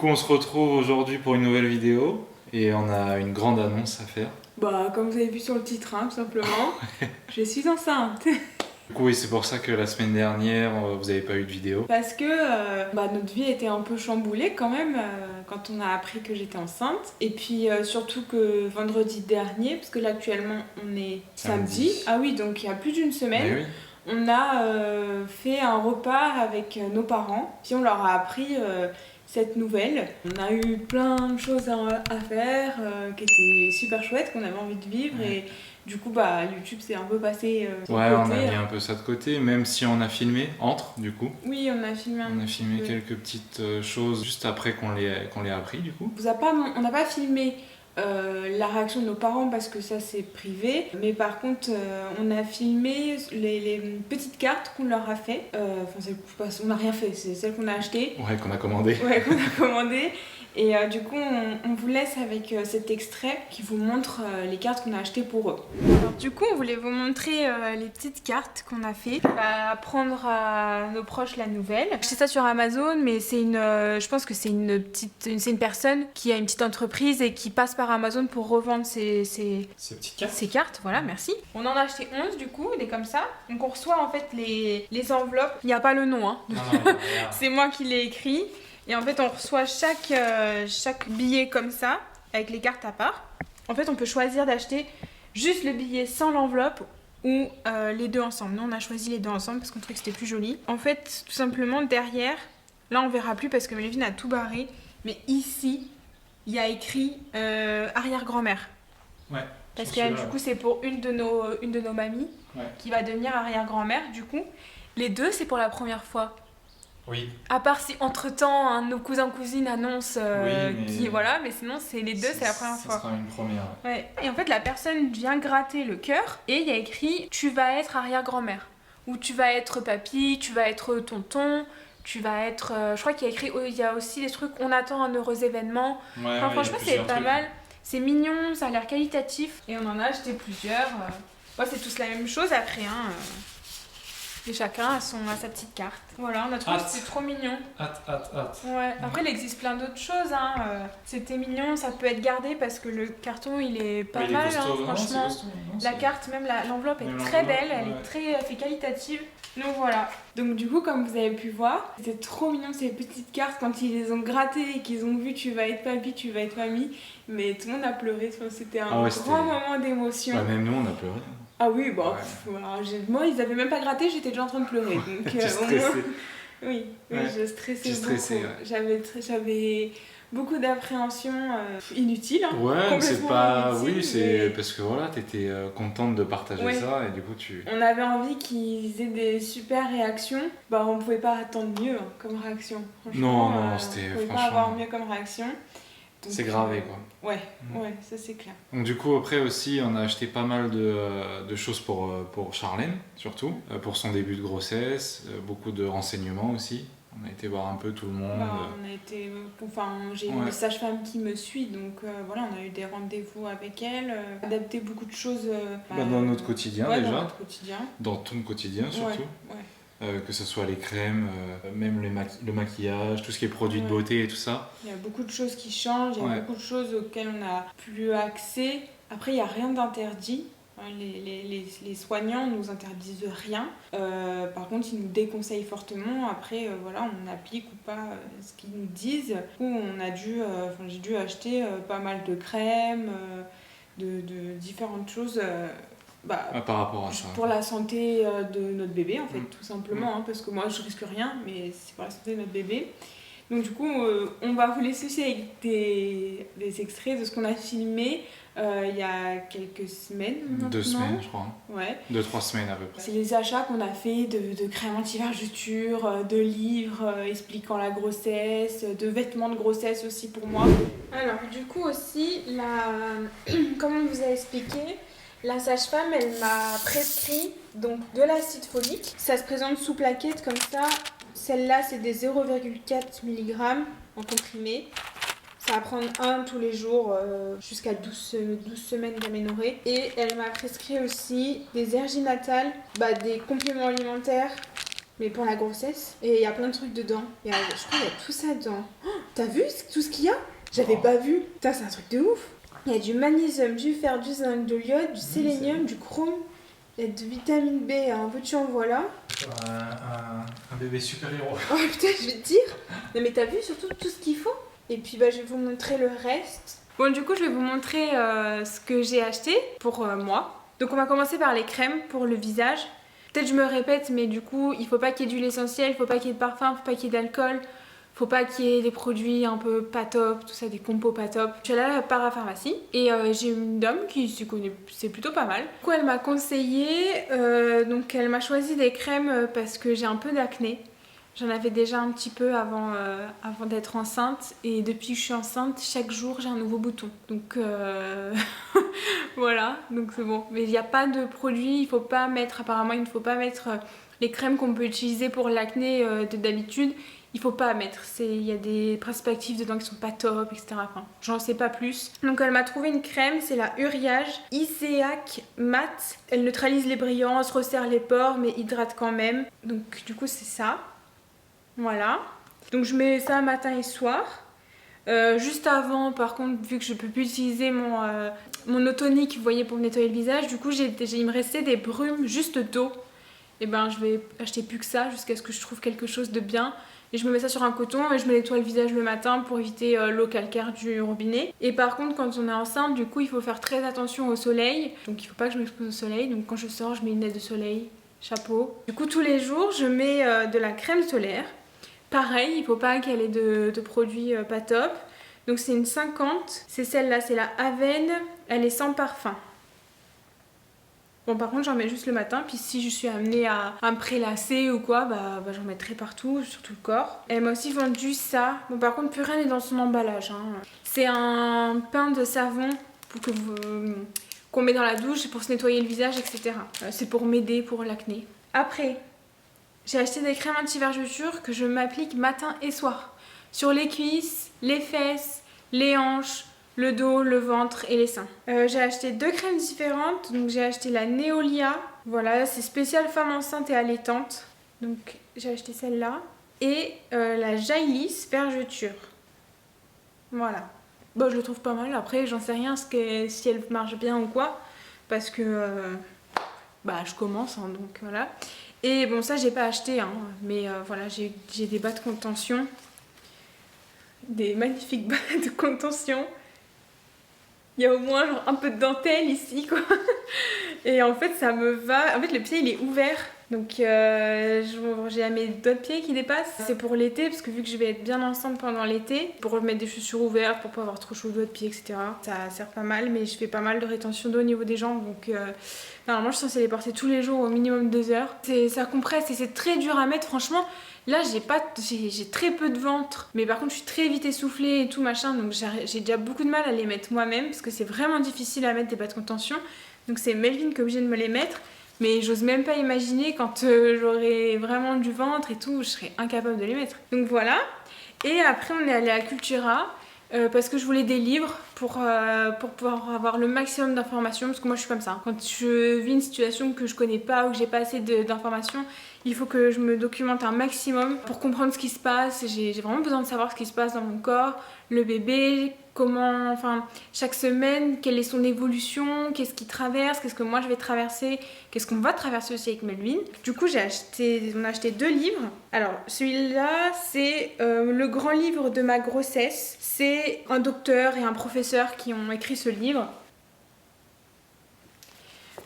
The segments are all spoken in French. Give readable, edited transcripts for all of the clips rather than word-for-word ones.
coup, on se retrouve aujourd'hui pour une nouvelle vidéo et on a une grande annonce à faire. Bah, comme vous avez vu sur le titre, hein, tout simplement, je suis enceinte. Du coup, oui, c'est pour ça que la semaine dernière, vous n'avez pas eu de vidéo. Parce que notre vie était un peu chamboulée quand même quand on a appris que j'étais enceinte. Et puis surtout que vendredi dernier, parce que là actuellement on est samedi. Ah oui, donc il y a plus d'une semaine. Oui. On a fait un repas avec nos parents, puis on leur a appris cette nouvelle. On a eu plein de choses à faire qui étaient super chouettes, qu'on avait envie de vivre et du coup YouTube s'est un peu passé sur le côté. On a mis un peu ça de côté, même si on a filmé du coup. Oui, on a filmé On a filmé quelques petites choses juste après qu'on l'ait appris du coup. On n'a pas filmé la réaction de nos parents parce que ça c'est privé, mais par contre on a filmé les petites cartes qu'on leur a fait. On n'a rien fait, c'est celles qu'on a achetées. Ouais, qu'on a commandé. Ouais, qu'on a commandé. Et du coup on vous laisse avec cet extrait qui vous montre les cartes qu'on a achetées pour eux. Alors, du coup on voulait vous montrer les petites cartes qu'on a fait. On va apprendre à nos proches la nouvelle. J'ai acheté ça sur Amazon, mais c'est je pense que c'est une personne qui a une petite entreprise et qui passe par Amazon pour revendre ces petites cartes. Ces cartes, voilà, merci. On en a acheté 11 du coup, des comme ça. Donc on reçoit en fait les enveloppes. Il n'y a pas le nom, hein. Non, C'est moi qui l'ai écrit. Et en fait, on reçoit chaque billet comme ça, avec les cartes à part. En fait, on peut choisir d'acheter juste le billet sans l'enveloppe ou les deux ensemble. Nous, on a choisi les deux ensemble parce qu'on trouvait que c'était plus joli. En fait, tout simplement, derrière, là, on verra plus parce que Melvin a tout barré. Mais ici, il y a écrit arrière-grand-mère. Ouais. Parce que du coup, c'est pour une de nos mamies qui va devenir arrière-grand-mère. Du coup, les deux, c'est pour la première fois. Oui. À part si entre-temps, nos cousins-cousines annoncent mais sinon, c'est les deux, c'est la première fois. Ça sera une première. Ouais. Et en fait, la personne vient gratter le cœur et il y a écrit « Tu vas être arrière-grand-mère » ou « Tu vas être papy »,« Tu vas être tonton », tu vas être... je crois qu'il y a écrit... il y a aussi des trucs « On attend un heureux événement ». Franchement, c'est pas mal. C'est mignon, ça a l'air qualitatif. Et on en a acheté plusieurs. C'est tous la même chose après, hein. Et chacun a sa petite carte. Voilà, on a trouvé que c'était trop mignon. Hâte. Ouais, après il existe plein d'autres choses, hein. C'était mignon, ça peut être gardé parce que le carton il est pas mal, costaud, franchement. La carte, même l'enveloppe est très belle, elle fait qualitative. Donc voilà. Donc du coup, comme vous avez pu voir, c'était trop mignon ces petites cartes quand ils les ont grattées et qu'ils ont vu tu vas être papy, tu vas être mamie. Mais tout le monde a pleuré, c'était un grand moment d'émotion. Même nous on a pleuré. Ah oui, voilà, moi ils avaient même pas gratté, j'étais déjà en train de pleurer. Donc oui, je stressais beaucoup. Ouais. J'avais beaucoup d'appréhension inutile. Hein, ouais, c'est pas. Inutile, c'est parce que voilà, t'étais contente de partager ça et du coup tu. On avait envie qu'ils aient des super réactions. On pouvait pas attendre mieux comme réaction. Non, c'était on pouvait franchement. pas avoir mieux comme réaction. C'est gravé quoi. Ouais, ça c'est clair. Donc du coup après aussi on a acheté pas mal de choses pour Charlène surtout, pour son début de grossesse, beaucoup de renseignements aussi. On a été voir un peu tout le monde. J'ai une sage-femme qui me suit, donc voilà, on a eu des rendez-vous avec elle, adapté beaucoup de choses. Dans notre quotidien déjà. Dans notre quotidien. Dans ton quotidien surtout. Ouais. Que ce soit les crèmes, même le maquillage, tout ce qui est produits de beauté et tout ça. Il y a beaucoup de choses qui changent, il y a beaucoup de choses auxquelles on n'a plus accès. Après, il n'y a rien d'interdit. Les soignants ne nous interdisent rien. Par contre, ils nous déconseillent fortement. Après, on applique ou pas ce qu'ils nous disent. Du coup, j'ai dû acheter pas mal de crèmes, de différentes choses. Par rapport à ça. Pour la santé de notre bébé, en fait, tout simplement. Parce que moi, je risque rien, mais c'est pour la santé de notre bébé. Donc, du coup, on va vous laisser aussi avec des extraits de ce qu'on a filmé il y a quelques semaines. 2 semaines, je crois. Ouais. 2-3 semaines à peu près. C'est les achats qu'on a fait de crème anti-vergeture, de livres expliquant la grossesse, de vêtements de grossesse aussi pour moi. Alors, du coup, aussi, comme on vous a expliqué, la sage-femme, elle m'a prescrit donc de l'acide folique. Ça se présente sous plaquette comme ça. Celle-là, c'est des 0,4 mg en comprimé. Ça va prendre un tous les jours jusqu'à 12 semaines d'aménorrhée. Et elle m'a prescrit aussi des erginatales, des compléments alimentaires mais pour la grossesse. Et il y a plein de trucs dedans. Je crois qu'il y a tout ça dedans. Oh, t'as vu tout ce qu'il y a? J'avais pas vu. Putain, c'est un truc de ouf. Il y a du magnésium, du fer, du zinc, de l'iode, du sélénium, du chrome. Il y a de vitamine B, un peu de champ, voilà. Un bébé super-héros. Oh putain, je vais te dire. Non mais t'as vu surtout tout ce qu'il faut. Et puis je vais vous montrer le reste. Bon, du coup, je vais vous montrer ce que j'ai acheté pour moi. Donc on va commencer par les crèmes pour le visage. Peut-être je me répète, mais du coup, il faut pas qu'il y ait d'huile essentielle, il faut pas qu'il y ait de parfum, il faut pas qu'il y ait d'alcool, faut pas qu'il y ait des produits un peu pas top, tout ça, des compos pas top. Je suis allée à la parapharmacie et j'ai une dame qui s'y connaît, c'est plutôt pas mal. Du coup, elle m'a conseillé, donc elle m'a choisi des crèmes parce que j'ai un peu d'acné. J'en avais déjà un petit peu avant d'être enceinte et depuis que je suis enceinte, chaque jour j'ai un nouveau bouton. Donc voilà, donc c'est bon. Mais il n'y a pas de produit, il faut pas mettre, apparemment il ne faut pas mettre les crèmes qu'on peut utiliser pour l'acné d'habitude. Il faut pas mettre, il y a des principes actifs dedans qui sont pas top, etc. Enfin, j'en sais pas plus. Donc elle m'a trouvé une crème, c'est la Uriage Iseak Matte. Elle neutralise les brillances, resserre les pores mais hydrate quand même. Donc du coup c'est ça. Voilà, donc je mets ça matin et soir. Juste avant, par contre, vu que je peux plus utiliser mon eau tonique, vous voyez, pour nettoyer le visage, du coup il me restait des brumes juste d'eau. Et ben je vais acheter plus que ça jusqu'à ce que je trouve quelque chose de bien. Et je me mets ça sur un coton et je me nettoie le visage le matin pour éviter l'eau calcaire du robinet. Et par contre, quand on est enceinte, du coup il faut faire très attention au soleil. Donc il faut pas que je m'expose au soleil. Donc quand je sors, je mets une lunette de soleil, chapeau. Du coup tous les jours, je mets de la crème solaire. Pareil, il faut pas qu'elle ait de produits pas top. Donc c'est une 50, c'est celle-là, c'est la Aven, elle est sans parfum. Bon, par contre j'en mets juste le matin, puis si je suis amenée à me prélasser ou quoi, j'en mettrai partout, sur tout le corps. Elle m'a aussi vendu ça. Bon, par contre plus rien n'est dans son emballage, hein. C'est un pain de savon qu'on met dans la douche pour se nettoyer le visage, etc. C'est pour m'aider pour l'acné. Après, j'ai acheté des crèmes anti-vergeture que je m'applique matin et soir. Sur les cuisses, les fesses, les hanches, le dos, le ventre et les seins. J'ai acheté 2 crèmes différentes. Donc j'ai acheté la Neolia. Voilà, c'est spécial femme enceinte et allaitante. Donc j'ai acheté celle-là. Et la Jailis vergeture. Voilà. Bon, je le trouve pas mal. Après, j'en sais rien si elle marche bien ou quoi. Parce que je commence, hein, donc voilà. Et bon, ça j'ai pas acheté, hein, mais voilà, j'ai des bas de contention, des magnifiques bas de contention. Il y a au moins genre, un peu de dentelle ici, quoi. Et en fait, ça me va. En fait, le pied il est ouvert, donc j'ai mes doigts de pied qui dépassent. C'est pour l'été, parce que vu que je vais être bien enceinte pendant l'été, pour mettre des chaussures ouvertes, pour pas avoir trop chaud aux doigts de pied, etc. Ça sert pas mal, mais je fais pas mal de rétention d'eau au niveau des jambes, donc normalement je suis censée les porter tous les jours au minimum 2 heures. Ça compresse et c'est très dur à mettre, franchement. Là j'ai très peu de ventre, mais par contre je suis très vite essoufflée et tout machin, donc j'ai déjà beaucoup de mal à les mettre moi-même parce que c'est vraiment difficile à mettre des bas de contention. Donc c'est Melvin qui est obligée de me les mettre, mais j'ose même pas imaginer quand j'aurai vraiment du ventre et tout, je serais incapable de les mettre. Donc voilà. Et après on est allé à Cultura parce que je voulais des livres pour pouvoir avoir le maximum d'informations, parce que moi je suis comme ça. Quand je vis une situation que je connais pas ou que j'ai pas assez d'informations, il faut que je me documente un maximum pour comprendre ce qui se passe. J'ai vraiment besoin de savoir ce qui se passe dans mon corps, le bébé, comment, enfin, chaque semaine, quelle est son évolution, qu'est-ce qu'il traverse, qu'est-ce que moi je vais traverser, qu'est-ce qu'on va traverser aussi avec Melvin. Du coup, on a acheté 2 livres. Alors, celui-là, c'est le grand livre de ma grossesse. C'est un docteur et un professeur qui ont écrit ce livre.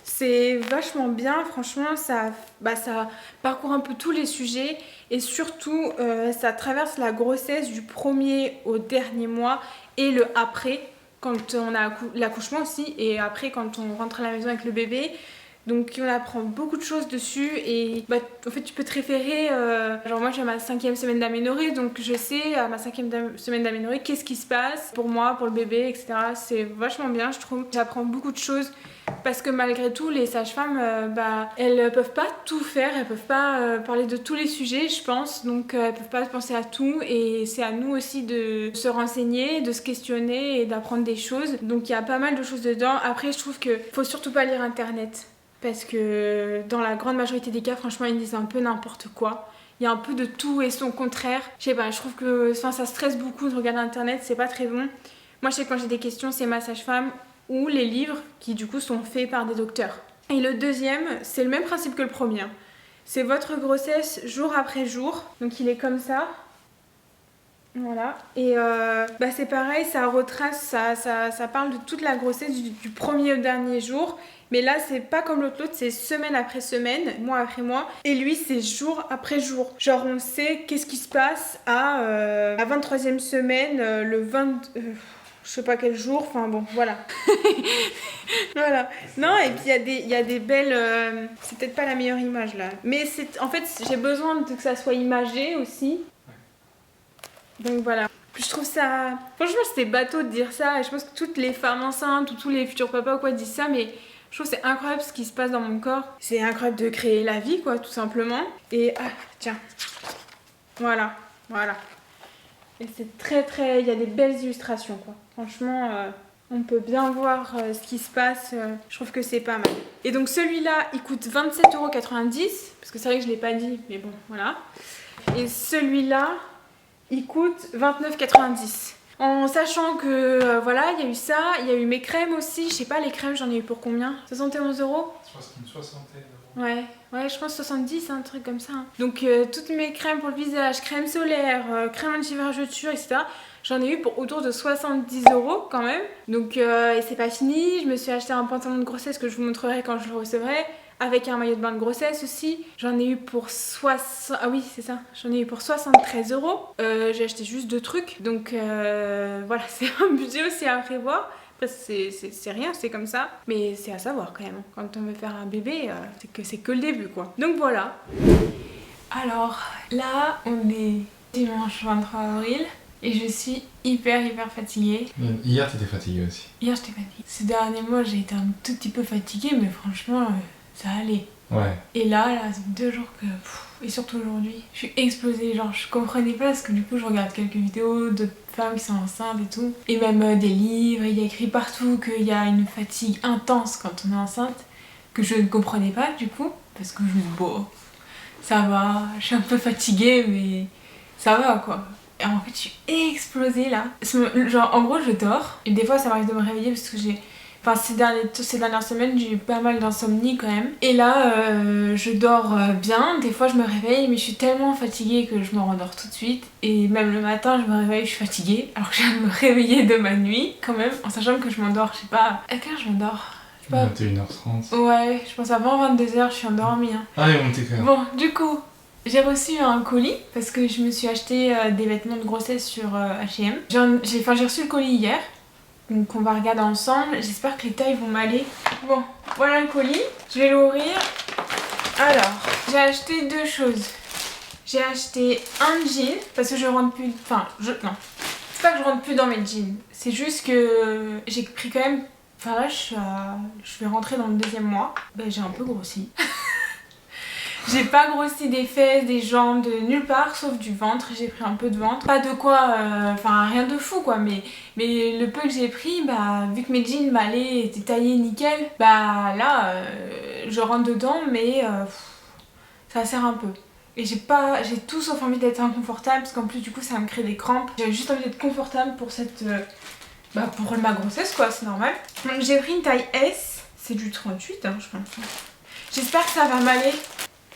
C'est vachement bien, franchement, ça parcourt un peu tous les sujets et surtout ça traverse la grossesse du premier au dernier mois et le après, quand on a l'accouchement aussi, et après quand on rentre à la maison avec le bébé. Donc on apprend beaucoup de choses dessus et en fait tu peux te référer, genre moi j'ai ma 5e semaine d'aménorrhée, donc je sais à ma 5e semaine d'aménorrhée qu'est-ce qui se passe pour moi, pour le bébé, etc. C'est vachement bien, je trouve. J'apprends beaucoup de choses parce que malgré tout les sages-femmes, elles peuvent pas tout faire, elles peuvent pas parler de tous les sujets, je pense, donc elles peuvent pas penser à tout et c'est à nous aussi de se renseigner, de se questionner et d'apprendre des choses. Donc il y a pas mal de choses dedans. Après je trouve que faut surtout pas lire internet. parce que dans la grande majorité des cas, franchement, ils disent un peu n'importe quoi. Il y a un peu de tout et son contraire. Je sais pas, je trouve que ça stresse beaucoup de regarder internet, c'est pas très bon. Moi, je sais que quand j'ai des questions, c'est ma sage-femme ou les livres qui du coup sont faits par des docteurs. Et le deuxième, c'est le même principe que le premier. C'est votre grossesse jour après jour. Donc il est comme ça. Voilà. Et c'est pareil, ça retrace, ça parle de toute la grossesse du premier au dernier jour. Mais là, c'est pas comme l'autre, c'est semaine après semaine, mois après mois. Et lui, c'est jour après jour. Genre, on sait qu'est-ce qui se passe à la 23e semaine, le 20... je sais pas quel jour, enfin bon, voilà. Voilà. Non, et puis il y a des belles... c'est peut-être pas la meilleure image là. Mais en fait, j'ai besoin que ça soit imagé aussi. Donc voilà. Puis je trouve ça... Franchement, c'était bateau de dire ça. Et je pense que toutes les femmes enceintes ou tous les futurs papas ou quoi disent ça, mais je trouve que c'est incroyable ce qui se passe dans mon corps. C'est incroyable de créer la vie, quoi, tout simplement. Et tiens. Voilà. Et c'est très... Il y a des belles illustrations, quoi. Franchement, on peut bien voir ce qui se passe. Je trouve que c'est pas mal. Et donc celui-là, il coûte 27,90 €. Parce que c'est vrai que je l'ai pas dit, mais bon, voilà. Et celui-là... il coûte 29,90 €. En sachant que voilà, il y a eu ça, il y a eu mes crèmes aussi. Je sais pas, les crèmes, j'en ai eu pour combien? 71 €? Une soixantaine €. Ouais, je pense 70, un truc comme ça. Donc toutes mes crèmes pour le visage, crème solaire, crème anti-vergeture, etc. J'en ai eu pour autour de 70 € quand même. Donc et c'est pas fini. Je me suis acheté un pantalon de grossesse que je vous montrerai quand je le recevrai. Avec un maillot de bain de grossesse aussi. J'en ai eu pour 60... Ah oui, c'est ça. J'en ai eu pour 73 €. J'ai acheté juste 2 trucs. Donc voilà, c'est un budget aussi à prévoir. Après, c'est rien, c'est comme ça. Mais c'est à savoir quand même. Quand on veut faire un bébé, c'est que le début, quoi. Donc voilà. Alors, là, on est dimanche 23 avril. Et je suis hyper fatiguée. Hier, t'étais fatiguée aussi. Hier, j'étais fatiguée. Ces derniers mois, j'ai été un tout petit peu fatiguée, mais franchement... ça allait. Ouais. Et là, ça fait 2 jours que... et surtout aujourd'hui, je suis explosée. Genre, je comprenais pas parce que du coup, je regarde quelques vidéos de femmes qui sont enceintes et tout. Et même des livres, il y a écrit partout qu'il y a une fatigue intense quand on est enceinte. Que je ne comprenais pas du coup. Parce que je me dis, bon, ça va, je suis un peu fatiguée, mais ça va quoi. Et en fait, je suis explosée là. Genre, en gros, je dors. Et des fois, ça m'arrive de me réveiller parce que j'ai... Enfin, ces dernières semaines, j'ai eu pas mal d'insomnie quand même. Et là, je dors bien. Des fois, je me réveille, mais je suis tellement fatiguée que je me rendors tout de suite. Et même le matin, je me réveille, je suis fatiguée. Alors que je viens de me réveiller de ma nuit, quand même. En sachant que je m'endors, je sais pas... À quelle heure je m'endors? 21h30. Ouais, je pense avant 22h, je suis endormie. Hein. Allez, on t'éclaire. Bon, du coup... j'ai reçu un colis parce que je me suis acheté des vêtements de grossesse sur H&M. J'ai reçu le colis hier. Donc on va regarder ensemble, j'espère que les tailles vont m'aller. Bon, voilà le colis, je vais l'ouvrir. Alors, j'ai acheté 2 choses. J'ai acheté un jean, parce que je rentre plus... Enfin, non, c'est pas que je rentre plus dans mes jeans. C'est juste que j'ai pris quand même... Enfin là, je vais rentrer dans le 2e mois. Ben, j'ai un peu grossi. J'ai pas grossi des fesses, des jambes, de nulle part, sauf du ventre. J'ai pris un peu de ventre. Pas de quoi, enfin rien de fou quoi, mais le peu que j'ai pris, bah vu que mes jeans m'allaient, étaient taillés nickel, bah là, je rentre dedans, mais ça sert un peu. Et j'ai tout sauf envie d'être inconfortable, parce qu'en plus du coup ça me crée des crampes. J'ai juste envie d'être confortable pour pour ma grossesse quoi, c'est normal. Donc j'ai pris une taille S, c'est du 38 hein, je pense. J'espère que ça va m'aller.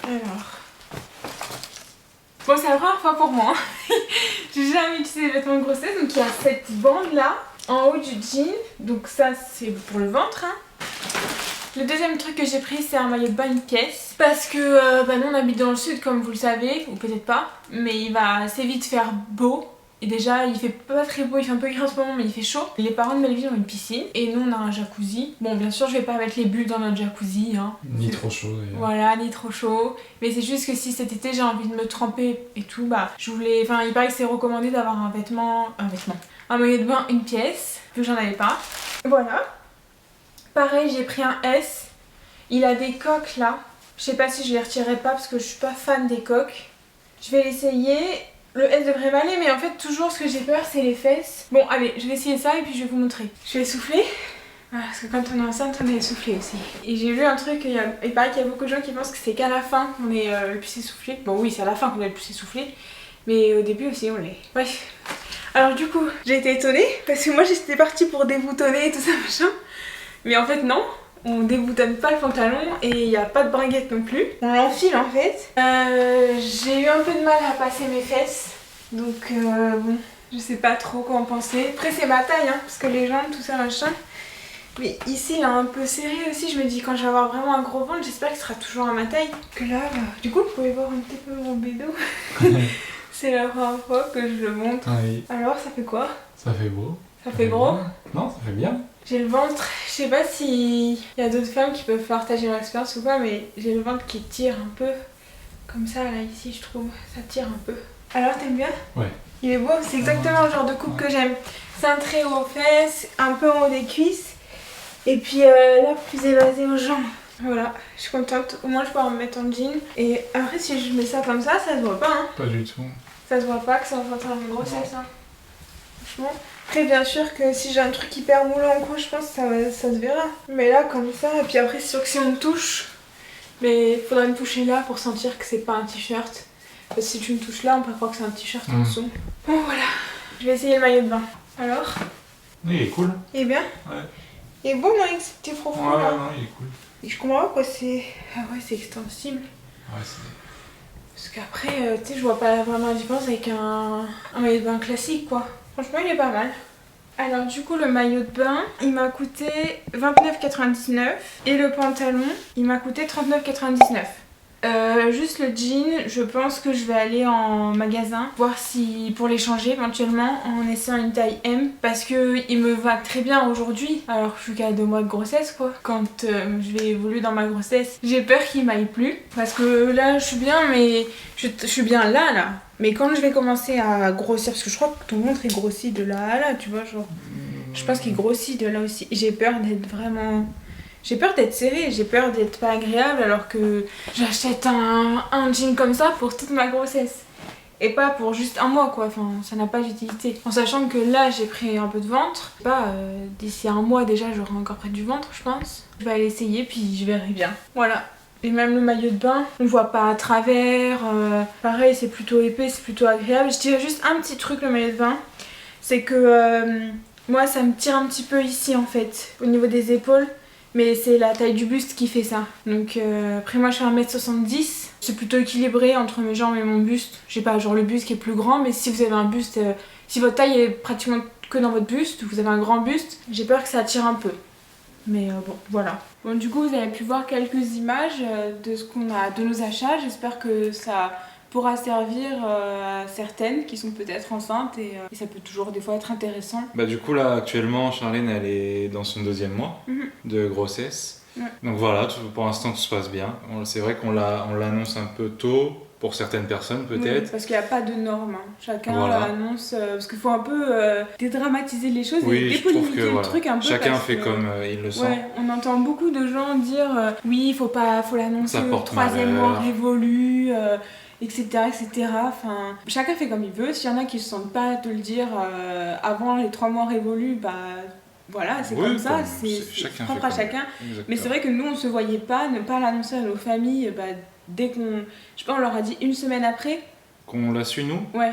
Alors, bon c'est la première fois pour moi, j'ai jamais utilisé les vêtements de grossesse, donc il y a cette bande là en haut du jean, donc ça c'est pour le ventre. Hein. Le deuxième truc que j'ai pris c'est un maillot de bain, une pièce, parce que nous on habite dans le sud comme vous le savez, ou peut-être pas, mais il va assez vite faire beau. Et déjà il fait pas très beau, il fait un peu gris en ce moment mais il fait chaud. Les parents de Melvin ont une piscine et nous on a un jacuzzi. Bon bien sûr je vais pas mettre les bulles dans notre jacuzzi hein. Ni trop chaud d'ailleurs. Voilà, ni trop chaud. Mais c'est juste que si cet été j'ai envie de me tremper et tout, bah je voulais... Enfin il paraît que c'est recommandé d'avoir un maillot de bain, une pièce, vu que j'en avais pas. Voilà. Pareil j'ai pris un S. Il a des coques là. Je sais pas si je les retirerai pas parce que je suis pas fan des coques. Je vais l'essayer. Le S devrait m'aller, mais en fait toujours ce que j'ai peur c'est les fesses. Bon allez, je vais essayer ça et puis je vais vous montrer. Je vais souffler. Parce que quand on est enceinte, on est essoufflé aussi. Et j'ai lu un truc, il paraît qu'il y a beaucoup de gens qui pensent que c'est qu'à la fin qu'on est le plus essoufflé. Bon oui, c'est à la fin qu'on est le plus essoufflé, mais au début aussi on l'est. Bref. Alors du coup, j'ai été étonnée, parce que moi j'étais partie pour déboutonner et tout ça machin. Mais en fait non, on déboutonne pas le pantalon et il n'y a pas de bringuette non plus. On l'enfile en fait. J'ai eu un peu de mal à passer mes fesses, donc bon, je sais pas trop quoi en penser. Après c'est ma taille, hein, parce que les jambes, tout ça machin. Mais ici il est un peu serré aussi, je me dis quand je vais avoir vraiment un gros ventre, j'espère que ce sera toujours à ma taille. Que là, du coup vous pouvez voir un petit peu mon bédo. C'est la première fois que je le montre. Ah oui. Alors ça fait quoi? Ça fait beau. Ça fait gros? Non, ça fait bien. J'ai le ventre, je sais pas s'il y a d'autres femmes qui peuvent partager leur expérience ou pas, mais j'ai le ventre qui tire un peu. Comme ça là ici je trouve, ça tire un peu. Alors t'aimes bien? Ouais. Il est beau, c'est exactement le genre de coupe que j'aime. Cintré aux fesses, un peu en haut des cuisses. Et puis là, plus évasé aux jambes. Voilà, je suis contente. Au moins, je peux en mettre en jean. Et après, si je mets ça comme ça se voit pas. Hein. Pas du tout. Ça se voit pas que c'est un pantalon de grossesse. Hein. Franchement. Après, bien sûr que si j'ai un truc hyper moulant en coin, je pense que ça se verra. Mais là, comme ça. Et puis après, c'est sûr que si on me touche, mais il faudrait me toucher là pour sentir que c'est pas un t-shirt. Parce que si tu me touches là, on peut croire que c'est un t-shirt en dessous. Bon, voilà. Je vais essayer le maillot de bain. Alors? Oui, il est cool. Il est bien? Ouais. Il est beau, non, avec ce petit profil Ouais, là. non, il est cool. Et je comprends pas pourquoi c'est... Ah ouais, c'est extensible. Ouais, c'est... Parce qu'après, tu sais, je vois pas vraiment la différence avec un maillot de bain classique, quoi. Franchement, il est pas mal. Alors du coup, le maillot de bain, il m'a coûté 29,99 € et le pantalon, il m'a coûté 39,99 €. Juste le jean, je pense que je vais aller en magasin voir si pour les changer éventuellement en essayant une taille M parce que il me va très bien aujourd'hui alors que je suis qu'à 2 mois de grossesse quoi. Quand je vais évoluer dans ma grossesse, j'ai peur qu'il m'aille plus parce que là je suis bien mais je suis bien là. Mais quand je vais commencer à grossir, parce que je crois que ton ventre il grossit de là à là, tu vois, genre. Je pense qu'il grossit de là aussi. J'ai peur d'être vraiment... J'ai peur d'être serrée, j'ai peur d'être pas agréable alors que j'achète un jean comme ça pour toute ma grossesse. Et pas pour juste un mois quoi, enfin ça n'a pas d'utilité. En sachant que là j'ai pris un peu de ventre, d'ici un mois déjà j'aurai encore pris du ventre je pense. Je vais aller essayer puis je verrai bien. Voilà. Et même le maillot de bain, on voit pas à travers, pareil c'est plutôt épais, c'est plutôt agréable. Je dirais juste un petit truc le maillot de bain, c'est que moi ça me tire un petit peu ici en fait, au niveau des épaules. Mais c'est la taille du buste qui fait ça. Donc après moi je fais 1m70. C'est plutôt équilibré entre mes jambes et mon buste. J'ai pas genre le buste qui est plus grand, mais si vous avez un buste, si votre taille est pratiquement que dans votre buste, vous avez un grand buste, j'ai peur que ça attire un peu. Mais bon, voilà. Bon du coup vous avez pu voir quelques images de ce qu'on a, de nos achats. J'espère que ça pourra servir à certaines qui sont peut-être enceintes et ça peut toujours des fois être intéressant. Bah du coup là actuellement Charlène elle est dans son 2e mois de grossesse. Ouais. Donc voilà, pour l'instant tout se passe bien. C'est vrai qu'on l'annonce un peu tôt pour certaines personnes peut-être. Oui, parce qu'il n'y a pas de normes. Hein. Chacun l'annonce parce qu'il faut un peu dédramatiser les choses et dépolitiquer le truc un peu. Chacun fait comme il le sent. Ouais, on entend beaucoup de gens dire oui, faut l'annoncer au 3e mois révolu. Etc. Enfin, chacun fait comme il veut. S'il y en a qui ne se sentent pas de le dire avant les 3 mois révolus, voilà, c'est comme ça, c'est propre à chacun. Exactement. Mais c'est vrai que nous, on ne se voyait pas ne pas l'annoncer à nos familles dès qu'on... Je sais pas, on leur a dit 1 semaine après. Qu'on l'a su, nous ? Ouais.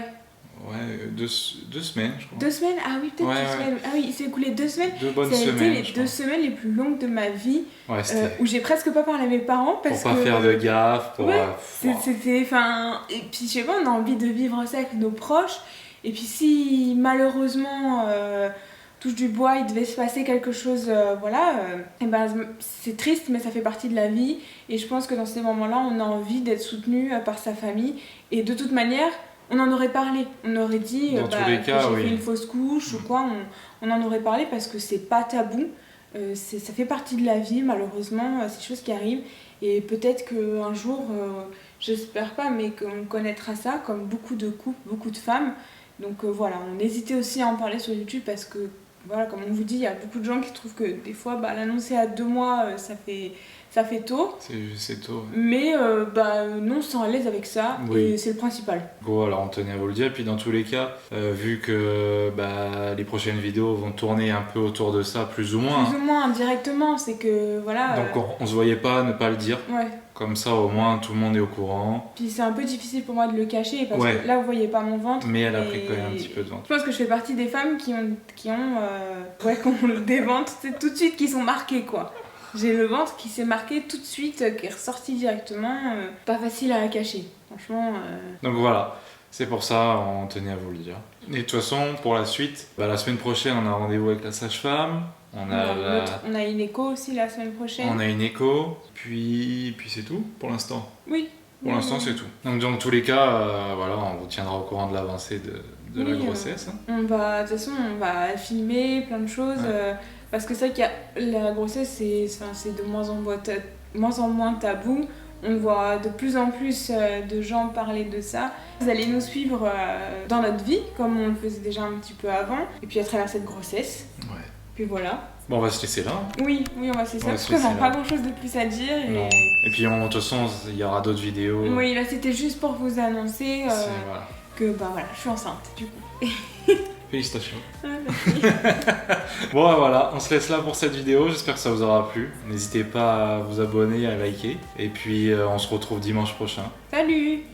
Ouais, 2 semaines, je crois. 2 semaines ? Ah oui, peut-être 2 semaines. Ah oui, il s'est écoulé 2 semaines. 2 bonnes semaines. Ça a été les 2 semaines les plus longues de ma vie. Ouais, où j'ai presque pas parlé à mes parents parce pour pas faire de gaffe. C'était... Enfin... Et puis, je sais pas, on a envie de vivre ça avec nos proches. Et puis, si malheureusement... touche du bois, il devait se passer quelque chose, c'est triste, mais ça fait partie de la vie. Et je pense que dans ces moments-là, on a envie d'être soutenu par sa famille. Et de toute manière, on en aurait parlé. On aurait dit dans tous les cas, j'ai fait une fausse couche ou quoi. On en aurait parlé parce que c'est pas tabou. Ça fait partie de la vie, malheureusement. C'est des choses qui arrivent. Et peut-être qu'un jour, j'espère pas, mais qu'on connaîtra ça, comme beaucoup de couples, beaucoup de femmes. Donc voilà, on hésitait aussi à en parler sur YouTube parce que, voilà, comme on vous dit, il y a beaucoup de gens qui trouvent que des fois, l'annoncer à 2 mois, ça ça fait tôt. C'est tôt. Mais nous on se sent à l'aise avec ça et c'est le principal. Bon, alors on tenait à vous le dire. Et puis dans tous les cas, vu que les prochaines vidéos vont tourner un peu autour de ça, plus ou moins. Plus ou moins, indirectement, c'est que voilà. Donc on se voyait pas ne pas le dire. Ouais. Comme ça au moins tout le monde est au courant. Puis c'est un peu difficile pour moi de le cacher parce que là vous voyez pas mon ventre. Mais elle a pris quand même un petit peu de ventre. Je pense que je fais partie des femmes qui ont des ventres tout de suite qui sont marquées quoi. J'ai le ventre qui s'est marqué tout de suite, qui est ressorti directement, pas facile à cacher, franchement. Donc voilà, c'est pour ça on tenait à vous le dire. Et de toute façon, pour la suite, la semaine prochaine on a rendez-vous avec la sage-femme. On a une écho aussi la semaine prochaine. On a une écho, puis c'est tout pour l'instant. Oui. Pour l'instant c'est tout. Donc dans tous les cas, on vous tiendra au courant de l'avancée de la grossesse. De toute façon on va filmer plein de choses. Parce que c'est vrai que la grossesse, c'est de moins en moins tabou. On voit de plus en plus de gens parler de ça. Vous allez nous suivre dans notre vie, comme on le faisait déjà un petit peu avant. Et puis à travers cette grossesse. Ouais. Puis voilà. Bon, on va se laisser là. Oui, on va se laisser là. Parce qu'on n'a pas grand chose de plus à dire. Et puis de toute façon, il y aura d'autres vidéos. Oui, là c'était juste pour vous annoncer que je suis enceinte du coup. Félicitations. Bon voilà, on se laisse là pour cette vidéo, j'espère que ça vous aura plu. N'hésitez pas à vous abonner, à liker. Et puis on se retrouve dimanche prochain. Salut!